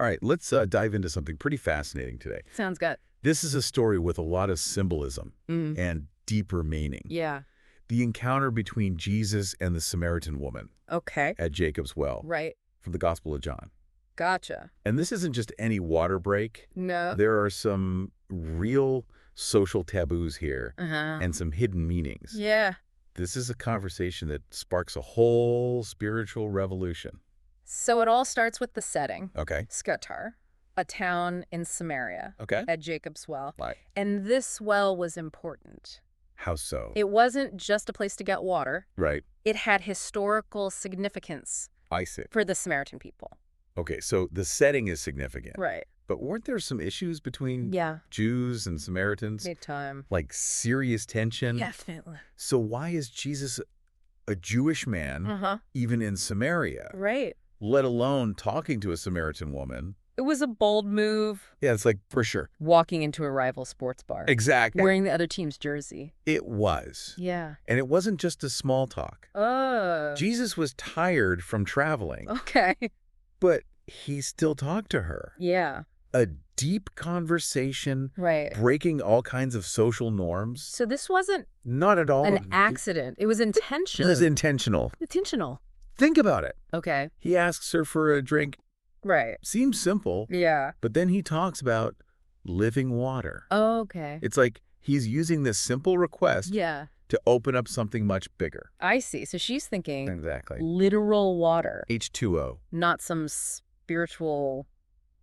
All right, let's dive into something pretty fascinating today. Sounds good. This is a story with a lot of symbolism and deeper meaning. Yeah. The encounter between Jesus and the Samaritan woman Okay. at Jacob's well Right. from the Gospel of John. Gotcha. And this isn't just any water break. No. There are some real social taboos here Uh-huh. and some hidden meanings. Yeah. This is a conversation that sparks a whole spiritual revolution. So it all starts with the setting. Okay. Skatar, a town in Samaria Okay. at Jacob's well. Right. And this well was important. How so? It wasn't just a place to get water. Right. It had historical significance I see. for the Samaritan people. Okay, so the setting is significant. Right. But weren't there some issues between Yeah. Jews and Samaritans? Big time. Like serious tension? Definitely. So why is Jesus a Jewish man, Uh-huh. even in Samaria, Right. let alone talking to a Samaritan woman? It was a bold move. Yeah, it's like, for sure. Walking into a rival sports bar. Exactly. Wearing the other team's jersey. It was. Yeah. And it wasn't just a small talk. Oh. Jesus was tired from traveling, Okay. but he still talked to her. Yeah. A deep conversation, Right. breaking all kinds of social norms. So this wasn't Not at all. an accident. It was It intentional. was intentional. Intentional. Think about it. Okay. He asks her for a drink. Right. Seems simple, Yeah. but then he talks about living water. Okay. It's like he's using this simple request Yeah. to open up something much bigger. I see. So she's thinking Exactly. literal water, H2O. not some spiritual.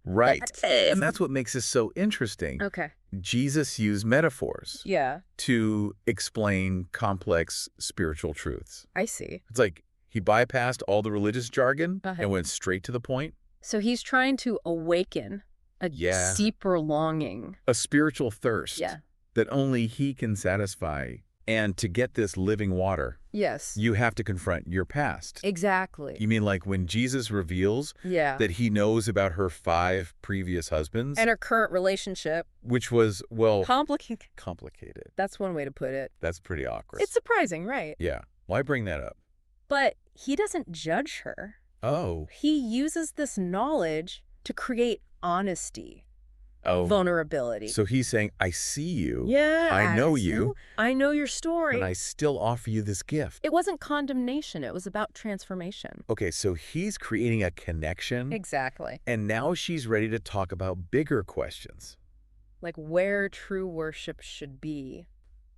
Right. And that's what makes this so interesting. Okay. Jesus used metaphors Yeah. to explain complex spiritual truths. I see. It's like he bypassed all the religious jargon Uh-huh. and went straight to the point. So he's trying to awaken a Yeah. deeper longing. A spiritual thirst Yeah. that only he can satisfy. And to get this living water, Yes. you have to confront your past. Exactly. You mean like when Jesus reveals Yeah. that he knows about her 5 previous husbands, And her current relationship. which was, well, Complicated. That's one way to put it. that's pretty awkward. It's surprising, right? Yeah. Why bring that up? But he doesn't judge her. Oh. He uses this knowledge to create honesty, Oh. vulnerability. So he's saying, I see you. Yeah. I know you. I know your story. And I still offer you this gift. It wasn't condemnation. It was about transformation. Okay, so he's creating a connection. Exactly. And now she's ready to talk about bigger questions. Like where true worship should be.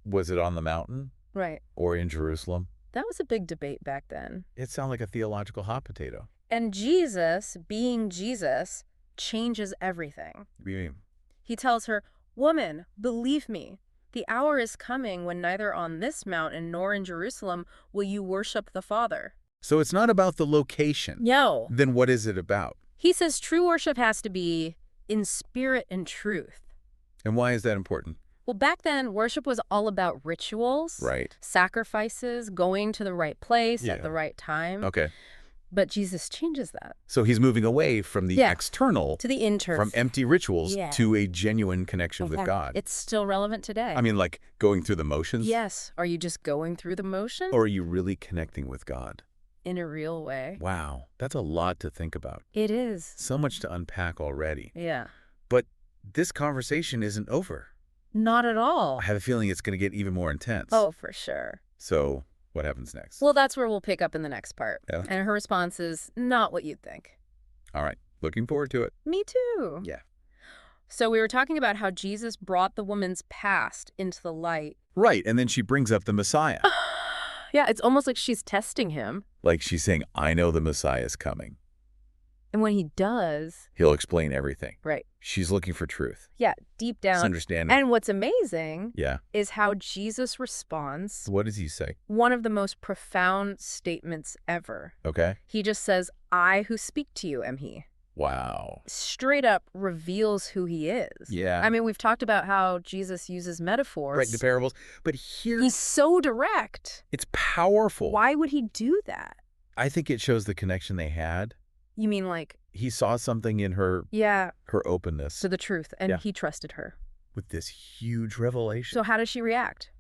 Was it on the mountain Right. or in Jerusalem? That was a big debate back then. It sounded like a theological hot potato. And Jesus, being Jesus, changes everything. What do you mean? He tells her, "Woman, believe me, the hour is coming when neither on this mountain nor in Jerusalem will you worship the Father." So it's not about the location. No. Then what is it about? He says true worship has to be in spirit and truth. And why is that important? Well, back then, worship was all about rituals, Right. sacrifices, going to the right place Yeah. at the right time. Okay. But Jesus changes that So he's moving away from the Yeah. external, to the inter. from empty rituals, Yeah. to a genuine connection with God. It's still relevant today. I mean, like going through the motions? Yes. Are you just going through the motion Or are you really connecting with God? in a real way? Wow, that's a lot to think about. It is. So much to unpack already. Yeah. But this conversation isn't over. Not at all. I have a feeling it's going to get even more intense. Oh, for sure. So what happens next? Well, that's where we'll pick up in the next part. Yeah. And her response is not what you'd think. All right, looking forward to it. Me too. Yeah. So we were talking about how Jesus brought the woman's past into the light. Right, and then she brings up the Messiah. Yeah, it's almost like she's testing him. Like she's saying, I know the Messiah is coming. And when he does, He'll explain everything. right. She's looking for truth. Yeah, deep It's down. understanding. And what's amazing Yeah. is how Jesus responds. What does he say? One of the most profound statements ever. Okay. He just says, "I who speak to you am he." Wow. Straight up reveals who he is. Yeah. I mean, we've talked about how Jesus uses metaphors. Right, the parables. But here, He's so direct. it's powerful. Why would he do that? I think it shows the connection they had. You mean like, He saw something in her yeah, openness to the truth, and Yeah. he trusted her. with this huge revelation. So how does she react?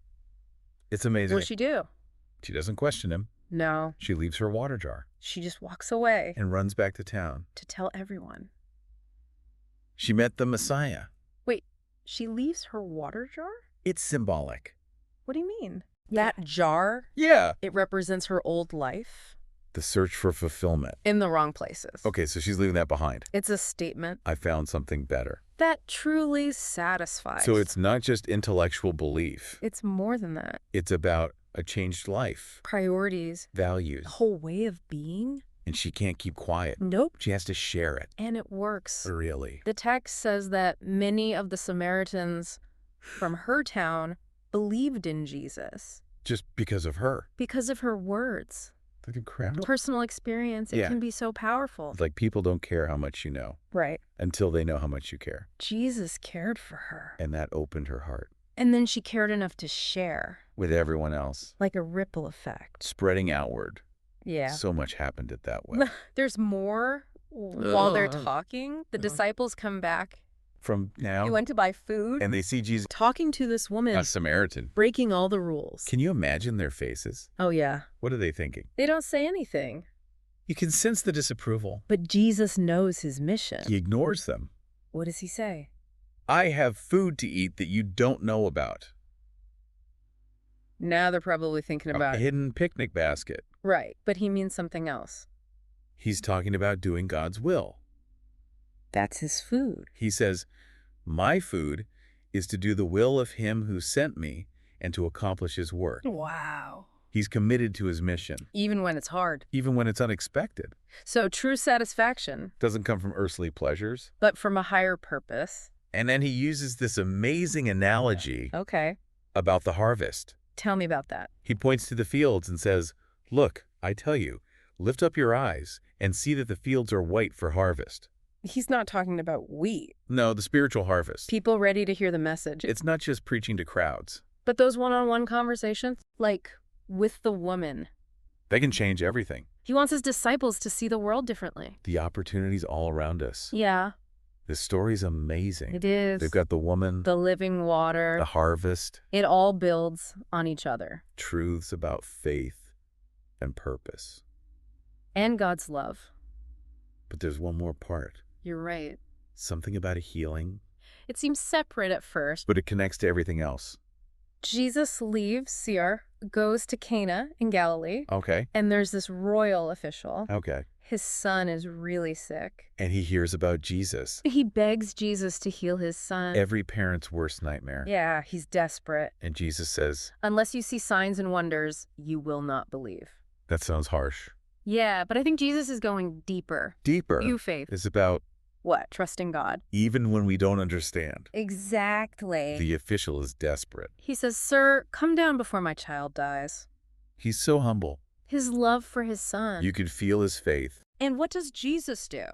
It's amazing. What does she do? She doesn't question him. No, She leaves her water jar she just walks away and runs back to town. to tell everyone. She met the Messiah. Wait, she leaves her water jar? It's symbolic. What do you mean? That jar, Yeah. it represents her old life? The search for fulfillment. In the wrong places. Okay, so she's leaving that behind. It's a statement I found something better. that truly satisfies. So it's not just intellectual belief. It's more than that. It's about a changed life, Priorities, values, the whole way of being? and she can't keep quiet. Nope. She has to share it. And it works. Really. The text says that many of the Samaritans from her town believed in Jesus Just because of her. because of her words. That's incredible. Personal experience, it Yeah. can be so powerful. Like people don't care how much you know Right. until they know how much you care. Jesus cared for her. And that opened her heart And then she cared enough to share, with everyone else, like a ripple effect. spreading outward. Yeah. So much happened it that way. There's more while they're talking. The disciples come back. From now, They went to buy food. and they see Jesus, Talking to this woman, a Samaritan. breaking all the rules. Can you imagine their faces? Oh, yeah. What are they thinking? They don't say anything. You can sense the disapproval. But Jesus knows his mission. He ignores them. What does he say? I have food to eat that you don't know about. Now they're probably thinking A about hidden picnic basket. Right. But he means something else. He's talking about doing God's will. That's his food. He says, my food is to do the will of him who sent me and to accomplish his work. Wow. He's committed to his mission, Even when it's hard. even when it's unexpected. So true satisfaction, Doesn't come from earthly pleasures. but from a higher purpose. And then he uses this amazing analogy Okay. about the harvest. Tell me about that. He points to the fields and says, look, I tell you, lift up your eyes and see that the fields are white for harvest. He's not talking about wheat. No, the spiritual harvest. People ready to hear the message. It's not just preaching to crowds. But those one-on-one conversations, like with the woman, They can change everything. he wants his disciples to see the world differently. The opportunities all around us. Yeah, This story's amazing. it is. They've got the woman, the living water. the harvest, It all builds on each other. truths about faith and purpose. And God's love. But there's one more part. You're right. Something about a healing, It seems separate at first. but it connects to everything else. Jesus leaves Seir, goes to Cana in Galilee, Okay. and there's this royal official. Okay. His son is really sick. And he hears about Jesus. He begs Jesus to heal his son. Every parent's worst nightmare. Yeah, he's desperate. And Jesus says, Unless you see signs and wonders, you will not believe. that sounds harsh. Yeah, but I think Jesus is going deeper. Deeper You faith. is about What? Trusting God. even when we don't understand. Exactly. The official is desperate. He says, Sir, come down before my child dies. He's so humble. His love for his son. You could feel his faith. And what does Jesus do?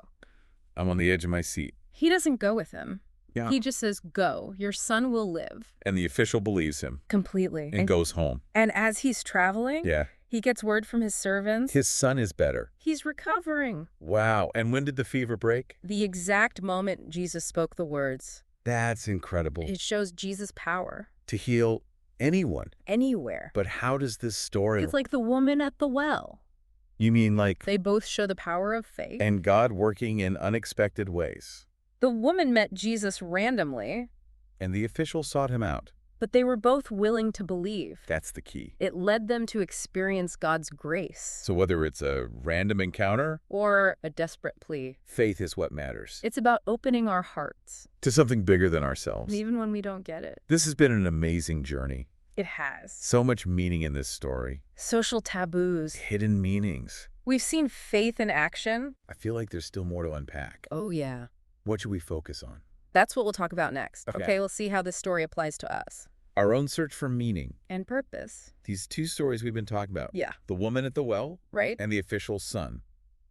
I'm on the edge of my seat. He doesn't go with him. Yeah. He just says, go, your son will live. And the official believes him Completely. and goes home. And as he's traveling, Yeah. he gets word from his servants. His son is better. He's recovering. Wow. And when did the fever break? The exact moment Jesus spoke the words. That's incredible. It shows Jesus' power. To heal anyone. Anywhere. But how does this story... It's like the woman at the well. You mean like... They both show the power of faith. And God working in unexpected ways. The woman met Jesus randomly, And the official sought him out. but they were both willing to believe. That's the key. It led them to experience God's grace. So whether it's a random encounter, Or a desperate plea. faith is what matters. It's about opening our hearts, To something bigger than ourselves. even when we don't get it. This has been an amazing journey. It has. So much meaning in this story. Social taboos. Hidden meanings. We've seen faith in action. I feel like there's still more to unpack. Oh, yeah. What should we focus on? That's what we'll talk about next. Okay. Okay, we'll see how this story applies to us. Our own search for meaning. And purpose. These two stories we've been talking about. Yeah. The woman at the well Right? and the official's son.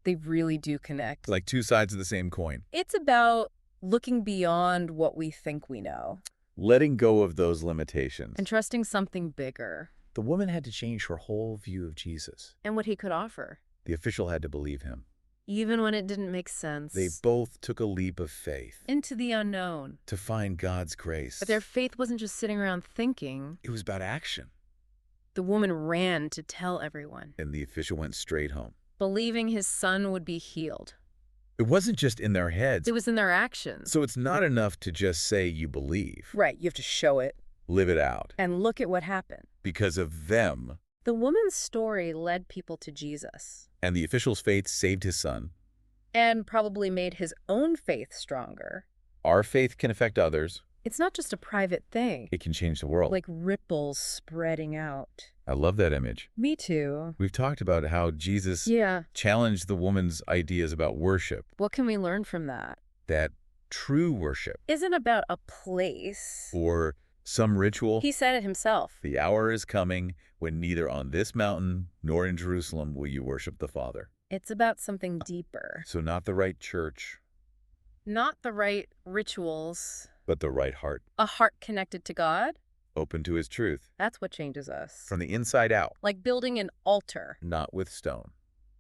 They really do connect. Like two sides of the same coin. It's about looking beyond what we think we know Letting go of those limitations. and trusting something bigger The woman had to change her whole view of Jesus. and what he could offer, The official had to believe him. even when it didn't make sense. They both took a leap of faith Into the unknown. to find God's grace. But their faith wasn't just sitting around thinking. It was about action. The woman ran to tell everyone, And the official went straight home. believing his son would be healed. It wasn't just in their heads. It was in their actions. So it's not enough to just say you believe. Right, you have to show it. Live it out. And look at what happened. Because of them. The woman's story led people to Jesus. And the official's faith saved his son. And probably made his own faith stronger. Our faith can affect others. It's not just a private thing. It can change the world. Like ripples spreading out. I love that image. Me too. We've talked about how Jesus challenged the woman's ideas about worship. What can we learn from that? That true worship Isn't about a place. or some ritual. He said it himself. The hour is coming when neither on this mountain nor in Jerusalem will you worship the Father. It's about something deeper. So not the right church, Not the right rituals. but the right heart, A heart connected to God. open to his truth, That's what changes us. from the inside out, Like building an altar, not with stone.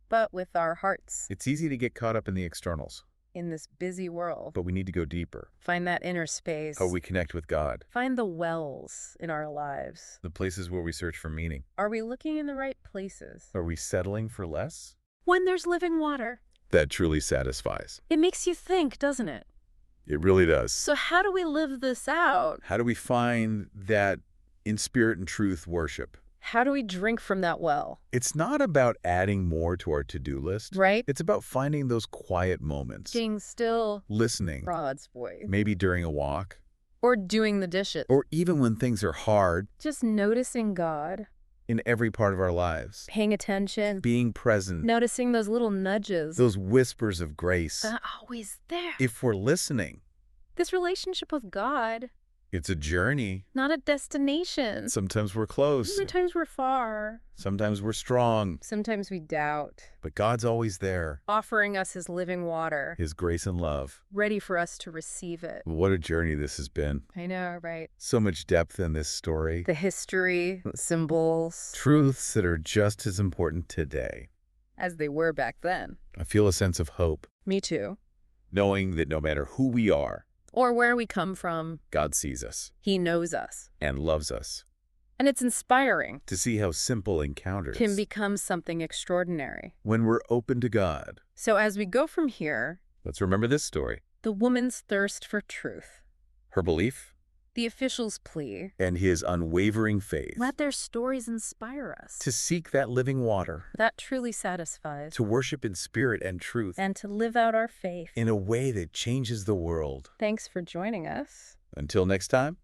but with our hearts. It's easy to get caught up in the externals, In this busy world. but we need to go deeper. Find that inner space. How we connect with God, Find the wells in our lives. the places where we search for meaning. Are we looking in the right places? Are we settling for less? When there's living water. That truly satisfies. It makes you think, doesn't it? It really does. So how do we live this out? How do we find that in spirit and truth worship? How do we drink from that well? It's not about adding more to our to-do list. Right? It's about finding those quiet moments. Being still. Listening. God's voice. Maybe during a walk. Or doing the dishes. Or even when things are hard Just noticing God. in every part of our lives. Paying attention. Being present. Noticing those little nudges. Those whispers of grace. They're always there. If we're listening, This relationship with God, it's a journey. not a destination. Sometimes we're close. Sometimes we're far. Sometimes we're strong. Sometimes we doubt. But God's always there. Offering us his living water. His grace and love. Ready for us to receive it. What a journey this has been. I know, right? So much depth in this story. The history, symbols, Truths that are just as important today. as they were back then. I feel a sense of hope, Me too. knowing that no matter who we are, Or where we come from, God sees us he knows us. and loves us. And it's inspiring. To see how simple encounters Can become something extraordinary. when we're open to God. So as we go from here, Let's remember this story. the woman's thirst for truth, Her belief the official's plea, and his unwavering faith. let their stories inspire us. To seek that living water. That truly satisfies. To worship in spirit and truth. And to live out our faith. In a way that changes the world. Thanks for joining us. Until next time.